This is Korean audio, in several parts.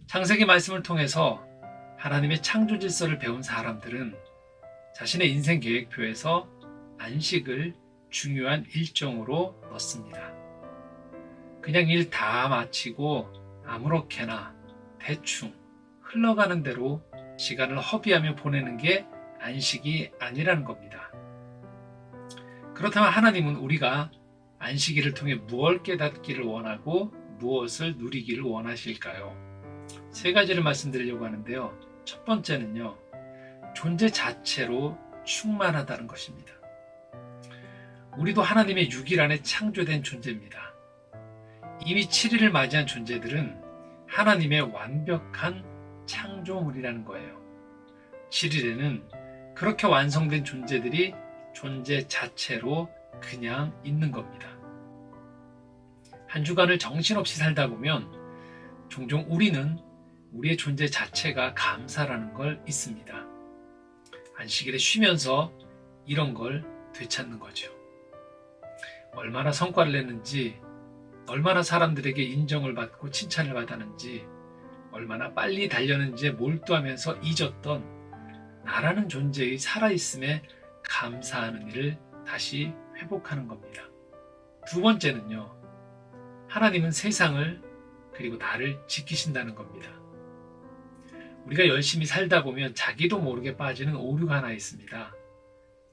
창세기 말씀을 통해서 하나님의 창조 질서를 배운 사람들은 자신의 인생 계획표에서 안식을 중요한 일정으로 넣습니다. 그냥 일 다 마치고 아무렇게나 대충 흘러가는 대로 시간을 허비하며 보내는 게 안식이 아니라는 겁니다. 그렇다면 하나님은 우리가 안식일을 통해 무엇을 깨닫기를 원하고 무엇을 누리기를 원하실까요? 세 가지를 말씀드리려고 하는데요. 첫 번째는요, 존재 자체로 충만하다는 것입니다. 우리도 하나님의 6일 안에 창조된 존재입니다. 이미 7일을 맞이한 존재들은 하나님의 완벽한 창조물이라는 거예요. 7일에는 그렇게 완성된 존재들이 존재 자체로 그냥 있는 겁니다. 한 주간을 정신없이 살다 보면 종종 우리는 우리의 존재 자체가 감사라는 걸 잊습니다. 안식일에 쉬면서 이런 걸 되찾는 거죠. 얼마나 성과를 냈는지, 얼마나 사람들에게 인정을 받고 칭찬을 받았는지, 얼마나 빨리 달렸는지에 몰두하면서 잊었던 나라는 존재의 살아있음에 감사하는 일을 다시 회복하는 겁니다. 두 번째는요, 하나님은 세상을 그리고 나를 지키신다는 겁니다. 우리가 열심히 살다 보면 자기도 모르게 빠지는 오류가 하나 있습니다.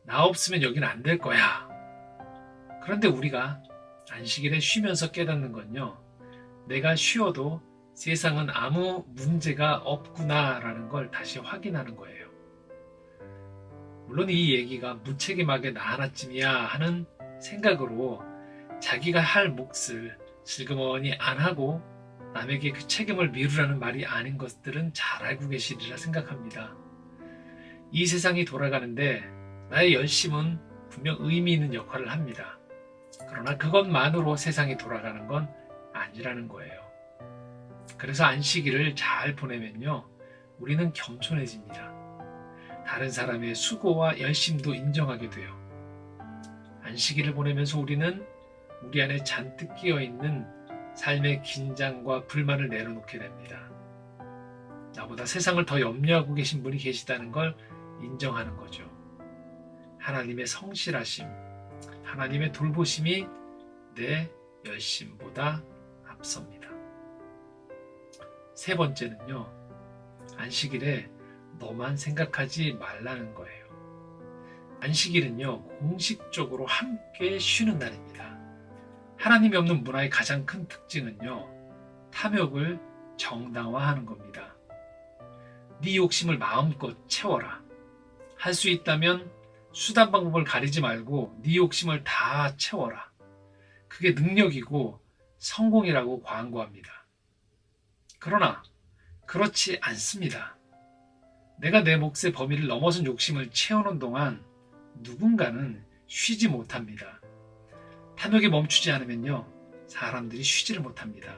나 없으면 여기는 안 될 거야. 그런데 우리가 안식일에 쉬면서 깨닫는 건요, 내가 쉬어도 세상은 아무 문제가 없구나라는 걸 다시 확인하는 거예요. 물론 이 얘기가 무책임하게 나 하나쯤이야 하는 생각으로 자기가 할 몫을 슬그머니 안 하고 남에게 그 책임을 미루라는 말이 아닌 것들은 잘 알고 계시리라 생각합니다. 이 세상이 돌아가는데 나의 열심은 분명 의미 있는 역할을 합니다. 그러나 그것만으로 세상이 돌아가는 건 아니라는 거예요. 그래서 안식일을 잘 보내면요, 우리는 겸손해집니다. 다른 사람의 수고와 열심도 인정하게 돼요. 안식일을 보내면서 우리는 우리 안에 잔뜩 끼어있는 삶의 긴장과 불만을 내려놓게 됩니다. 나보다 세상을 더 염려하고 계신 분이 계시다는 걸 인정하는 거죠. 하나님의 성실하심, 하나님의 돌보심이 내 열심보다 앞섭니다. 세 번째는요, 안식일에 너만 생각하지 말라는 거예요. 안식일은요, 공식적으로 함께 쉬는 날입니다. 하나님이 없는 문화의 가장 큰 특징은요, 탐욕을 정당화하는 겁니다. 네 욕심을 마음껏 채워라. 할 수 있다면 수단 방법을 가리지 말고 네 욕심을 다 채워라. 그게 능력이고 성공이라고 광고합니다. 그러나 그렇지 않습니다. 내가 내 몫의 범위를 넘어선 욕심을 채우는 동안 누군가는 쉬지 못합니다. 탐욕이 멈추지 않으면요, 사람들이 쉬지를 못합니다.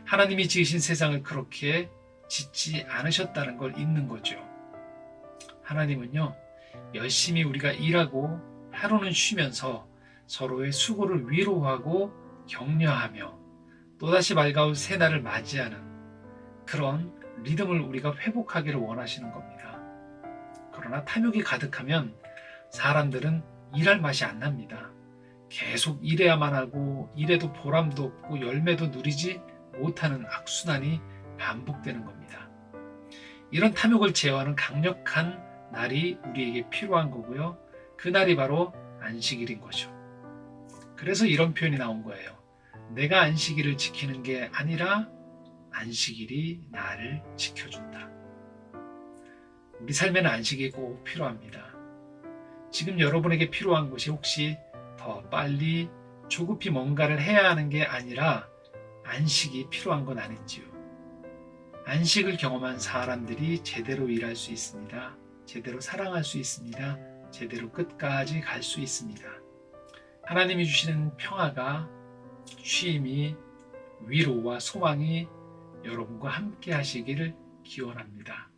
하나님이 지으신 세상을 그렇게 짓지 않으셨다는 걸 잊는 거죠. 하나님은요, 열심히 우리가 일하고 하루는 쉬면서 서로의 수고를 위로하고 격려하며 또다시 밝아올 새날을 맞이하는 그런 리듬을 우리가 회복하기를 원하시는 겁니다. 그러나 탐욕이 가득하면 사람들은 일할 맛이 안 납니다. 계속 일해야만 하고 일해도 보람도 없고 열매도 누리지 못하는 악순환이 반복되는 겁니다. 이런 탐욕을 제어하는 강력한 날이 우리에게 필요한 거고요. 그 날이 바로 안식일인 거죠. 그래서 이런 표현이 나온 거예요. 내가 안식일을 지키는 게 아니라 안식일이 나를 지켜준다. 우리 삶에는 안식이 꼭 필요합니다. 지금 여러분에게 필요한 것이 혹시 더 빨리 조급히 뭔가를 해야 하는 게 아니라 안식이 필요한 건 아닌지요. 안식을 경험한 사람들이 제대로 일할 수 있습니다. 제대로 사랑할 수 있습니다. 제대로 끝까지 갈 수 있습니다. 하나님이 주시는 평화가, 쉼이, 위로와 소망이 여러분과 함께 하시기를 기원합니다.